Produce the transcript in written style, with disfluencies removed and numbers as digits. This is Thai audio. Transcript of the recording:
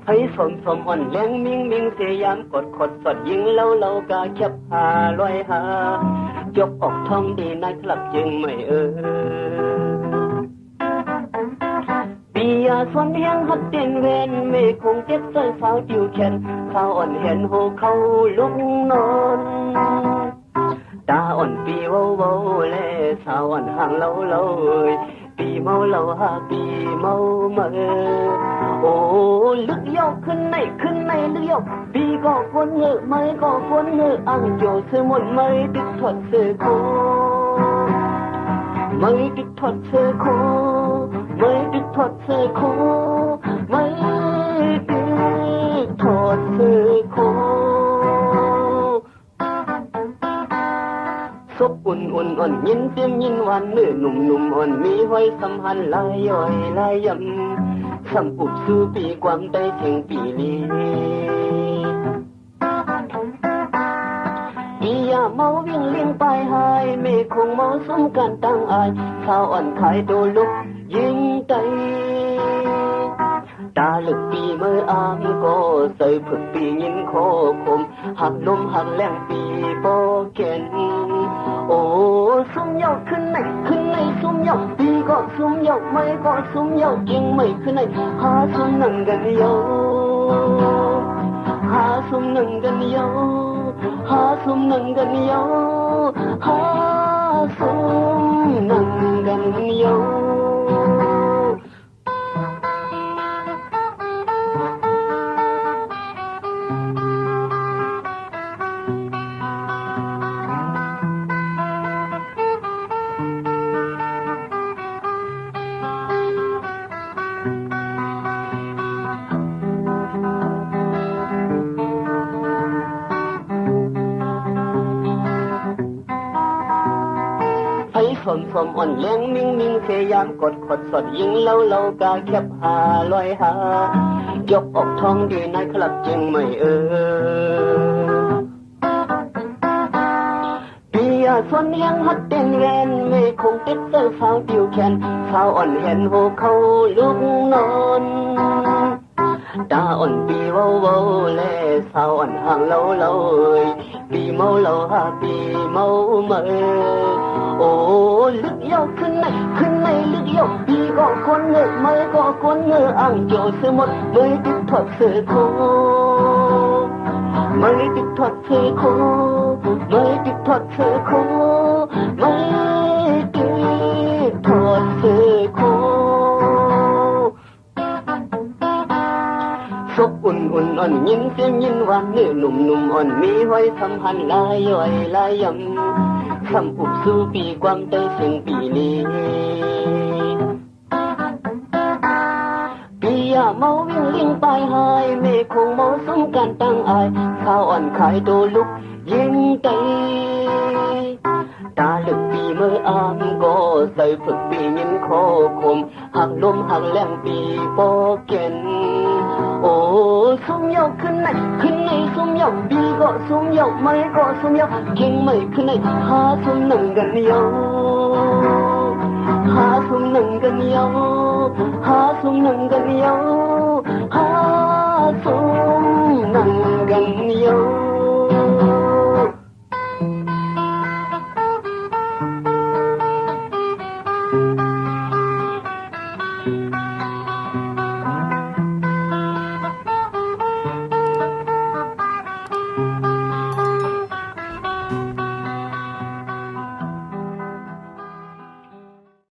ให้สมอ่อนเลี้ยงมิงเสียยามกดขดสดยิงเล่ากาเข็บหาลอยหายกออกท้องดีนะครับจึงไม่ปียาสวนเฮียงหัดเต้นเวนเมคงเจ็บใส่สาวจิ๋วแขนสาวอ่อนเห็นโหเขาลุกนอนตาอ่อนปีเว้าเล่สาวอ่อนห่างเล่าปีเมาเล่าหาปีเมาเมื่อโอ้ลึกยอกขึ้นในลึกยอกปีก็คนเงอะไม่ก็คนเงอะอังโจเสือหมดไม่ติดถอดเสือโคไม่ติดถอดเสือโคไม่ติดถอดเสือโคไม่ติดถอดเสือโคซบอุ่นอ่อนยินเตียมยินหวานเนื้อหนุ่มอ่อนมีห้อยสัมพันธ์ลายย่อยลายยำสัมปุบสู้ปีความได้เชียงปีลีปียาเมาวิ่งเลี้ยงไปหายเมฆคงเมาสมกันตั้งอายสาวอ่อนขายโดลุกยิงไตตาลึกปีเมื่ออามก็ใส่ผึกปียินโคคมหักลมหักแรงปีโปเกนโอ้ซุ่มยอกขึ้นในซุ่มยอกปีก็ซุ่มยอกไม่ก็ซุ่มยอกยิงไม่ขึ้นในหาซุ่มนั่งกันยอหาซุ่มนั่งกันยอหาซุ่มนั่งกันยอหาซุ่มนั่งกันยอสมอ่อนเลี้ยงมิงเสียยามกดขดสดยิงเล่ากาเข็บหาลอยหายกออกท้องดีนะครับจึงไม่ปียาสวนเฮียงหัดเต้นเวนเมคงติดเสื้อสาวจิ๋วแขนสาวอ่อนเห็นโหเขาลุกนอนตาอ่อนปีเว้าเล่สาวอ่อนห่างเล่าปีเมาเล่าหาปีเมาเมื่อโอ้ลึกยอกขึ้นในลึกยอกปีก็คนเงอะไม่ก็คนเงอะอังโจเสือหมดไม่ติดถอดเสือโคไม่ติดถอดเสือโคไม่ติดถอดเสือโคไม่ติดถอดเสือโคซบอุ่นอ่อนยินเสียงยินหวานเนื้อหนุ่มอ่อนมีห้อยสัมพันธ์ลายย่อยลายยำสัมปุบสู้ปีความได้เสียงปีลีปียาเมาวิ่งเลี้ยงไปหายเมฆคงเมาสมกันตั้งอายข้าวอ่อนขายโดลุกยิงไตตาลึกปีเมื่ออามก็ใส่ฝึกปียินโคคมหักลมหักแรงปีโปเกนโอ้ซุ่มยอกขึ้นในซุ่มยอกปีก็ซุ่มยอกไม่ก็ซุ่มยอกยิงไม่ขึ้นในหาซุ่มนั่งกันยอหาซุ่มนั่งกันยอหาซุ่มนั่งกันยอหาซุ่มนั่งกันยอ